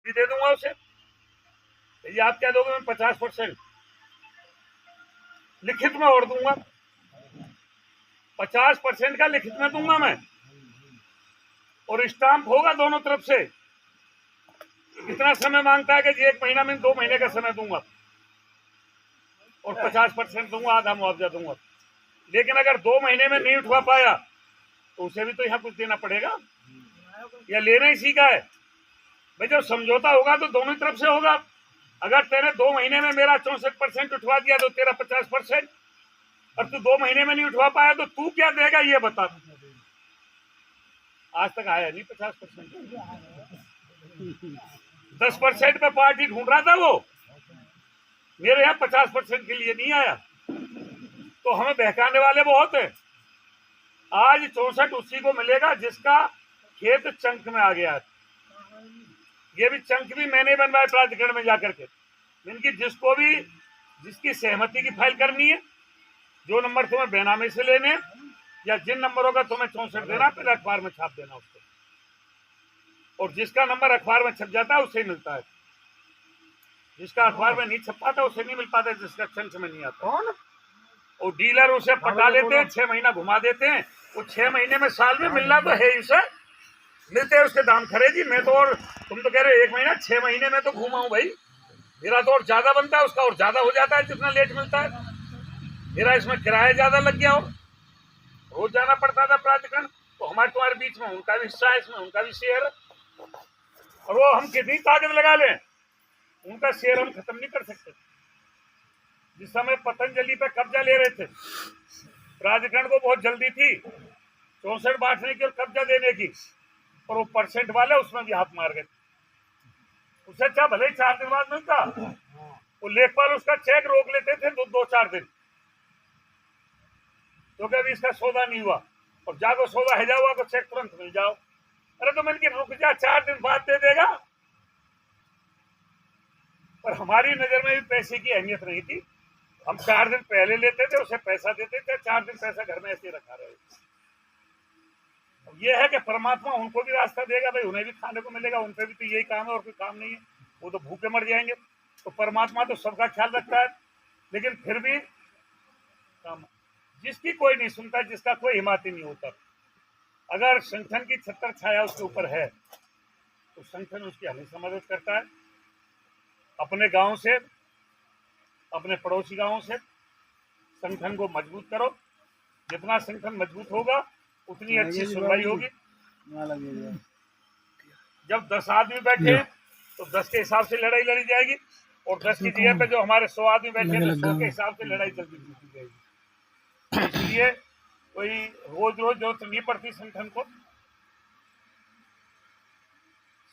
भी दे दूंगा उसे। ये आप क्या दोगे? मैं 50% लिखित में और दूंगा, 50% का लिखित में दूंगा मैं, और स्टाम्प होगा दोनों तरफ से। कितना समय मांगता है कि जी 1 महीना में 2 महीने का समय दूंगा और 50% दूंगा, आधा मुआवजा दूंगा। लेकिन अगर 2 महीने में नहीं उठवा पाया तो उसे भी तो यहाँ कुछ देना पड़ेगा, या लेना ही सीखा है भाई। जब समझौता होगा तो दोनों तरफ से होगा। अगर तेरे 2 महीने में मेरा 64% उठवा दिया तो तेरा 50%, और तू 2 महीने में नहीं उठवा पाया तो तू क्या देगा ये बता। आज तक आया नहीं 50%। 10% पे पार्टी ढूंढ रहा था वो, मेरे यहाँ 50% के लिए नहीं आया। तो हमें बहकाने वाले बहुत हैं। आज 64 उसी को मिलेगा जिसका खेत चंक में आ गया है। ये भी चंक भी मैंने बनवाया प्राधिकरण में जाकर के। इनकी जिसको भी जिसकी सहमति की फाइल करनी है, जो नंबर तुम्हें बेनामी से लेने या जिन नंबरों का तुम्हें 64 देना, पहले अखबार में छाप देना उसको, और जिसका नंबर अखबार में छप जाता है उसे ही मिलता है। जिसका अखबार में नहीं छप पाता उसे नहीं मिल पाता, जिसका चंक में नहीं आता। और डीलर उसे पटा लेते हैं, 6 महीना घुमा देते हैं। वो 6 महीने में साल में मिलना तो है उसे, मिलते हैं उसके दाम खड़े जी। मैं तो, और तुम तो कह रहे हो 1 महीना, 6 महीने में तो घूमा हूं भाई। मेरा तो और ज्यादा बनता है, उसका और ज्यादा हो जाता है जितना लेट मिलता है। मेरा इसमें किराया ज्यादा लग गया, और रोज जाना पड़ता था प्राधिकरण। तो हमारे तुम्हारे बीच में उनका भी हिस्सा है, इसमें उनका भी शेयर है। और वो हम कितनी ताकत लगा लें, उनका शेयर हम खत्म नहीं कर सकते। जिस समय पतंजलि पे कब्जा ले रहे थे, प्राधिकरण को बहुत जल्दी थी 64 बांटने की और कब्जा देने की, और वो परसेंट वाले उसमें भी हाथ मार गए। उससे अच्छा भले ही 4 दिन बाद मिलता, वो लेखपाल उसका चेक रोक लेते थे 2-4 दिन, क्योंकि अभी इसका सौदा नहीं हुआ, और जागो सौदा है हुआ तो चेक तुरंत मिल जाओ। अरे तो मैंने रुक जा, 4 दिन बाद दे देगा। पर हमारी नजर में भी पैसे की अहमियत नहीं थी। हम 4 दिन पहले लेते थे, उसे पैसा देते थे, 4 दिन पैसा घर में ऐसे रखा रहे। ये है कि परमात्मा उनको भी रास्ता देगा भाई, उन्हें भी खाने को मिलेगा, उनपे भी तो यही काम है और कोई काम नहीं है। वो तो भूखे मर जाएंगे। तो परमात्मा तो सबका ख्याल रखता है, लेकिन फिर भी काम जिसकी कोई नहीं सुनता, जिसका कोई हिम्मत नहीं होता। अगर संगठन की छत्र छाया उसके ऊपर है तो संगठन उसकी हमेशा मदद करता है। अपने गांव से, अपने पड़ोसी गांवों से संगठन को मजबूत करो। जितना संगठन मजबूत होगा उतनी अच्छी सुनवाई होगी। जब 10 आदमी बैठे तो 10 के हिसाब से लड़ाई लड़ी जाएगी, और 10 की जगह पे जो हमारे 100 आदमी बैठे तो 100 के हिसाब से लड़ाई जल्दी जीती जाएगी। इसलिए कोई रोज रोज जरूरत नहीं पड़ती संगठन को।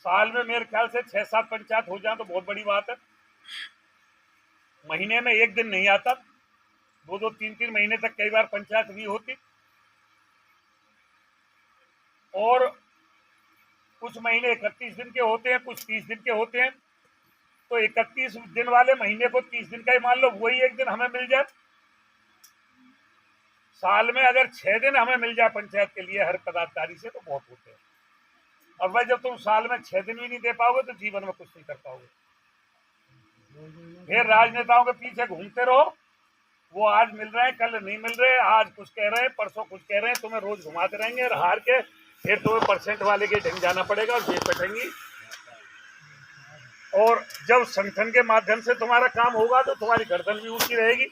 साल में मेरे ख्याल से 6-7 पंचायत हो जाए तो बहुत बड़ी बात है। महीने में 1 दिन नहीं आता, 2-2, 3-3 महीने तक कई बार पंचायत नहीं होती। और कुछ महीने 31 दिन के होते हैं, कुछ 30 दिन के होते हैं। तो 31 दिन वाले महीने को 30 दिन का ही मान लो, वही 1 दिन हमें मिल जाए। साल में अगर 6 दिन हमें मिल जाए पंचायत के लिए हर पदाधिकारी से तो बहुत होते हैं। और भाई जब तुम साल में 6 दिन भी नहीं दे पाओगे तो जीवन में कुछ नहीं कर पाओगे। फिर राजनेताओं के पीछे घूमते रहो, वो आज मिल रहे हैं, कल नहीं मिल रहे, आज कुछ कह रहे हैं, परसों कुछ कह रहे हैं, तुम्हें रोज घुमाते रहेंगे, और हार के फिर तुम्हें परसेंट वाले के ढंग जाना पड़ेगा और जेब कटेंगी। और जब संगठन के माध्यम से तुम्हारा काम होगा तो तुम्हारी गर्दन भी ऊंची रहेगी,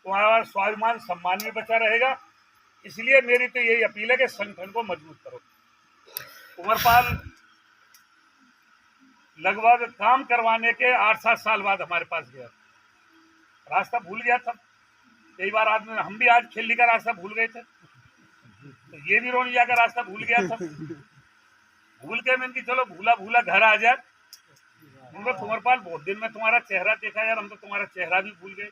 तुम्हारा स्वाभिमान सम्मान भी बचा रहेगा। इसलिए मेरी तो यही अपील है कि संगठन को मजबूत करो। कुंवरपाल लगभग काम करवाने के 8-7 साल बाद हमारे पास गया, रास्ता भूल गया था। कई बार आदमी, हम भी आज खेलने का रास्ता भूल गए थे, तो ये भी रोनिया का रास्ता भूल गया था। भूल के मैंने कि चलो भूला भूला घर आ जाए। कुंवरपाल बहुत दिन में तुम्हारा चेहरा देखा यार, हम तो तुम्हारा चेहरा भी भूल गए।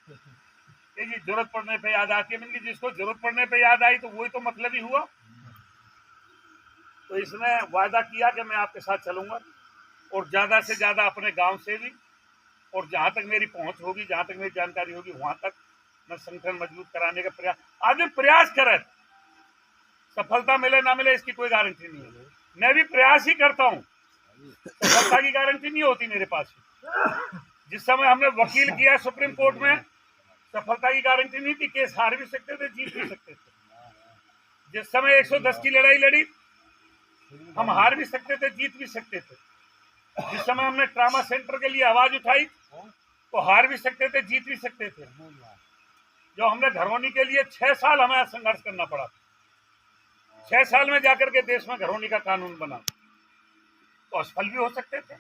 जी जरूरत पड़ने पे याद आती है। मैंने जिसको जरूरत पड़ने पे याद आई तो वही तो मतलब ही हुआ। तो इसमें वादा किया कि मैं आपके साथ चलूंगा, और ज्यादा से ज्यादा अपने गांव से भी, और जहां तक मेरी पहुंच होगी, जहां तक मेरी जानकारी होगी, वहां तक मैं संगठन मजबूत कराने का प्रयास, आदमी प्रयास करे। सफलता मिले ना मिले इसकी कोई गारंटी नहीं है, मैं भी प्रयास ही करता हूं। सफलता की गारंटी नहीं होती मेरे पास। जिस समय हमने वकील किया सुप्रीम कोर्ट में, सफलता की गारंटी नहीं थी। केस हार भी सकते थे, जीत भी सकते थे। जिस समय 110 की लड़ाई लड़ी, हम हार भी सकते थे, जीत भी सकते थे। जिस समय हमने ट्रामा सेंटर के लिए आवाज उठाई, तो हार भी सकते थे, जीत भी सकते थे। जो हमने घरौनी के लिए 6 साल हमें संघर्ष करना पड़ा, 6 साल में जाकर के देश में घरौनी का कानून बना, तो असफल भी हो सकते थे,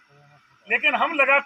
लेकिन हम लगातार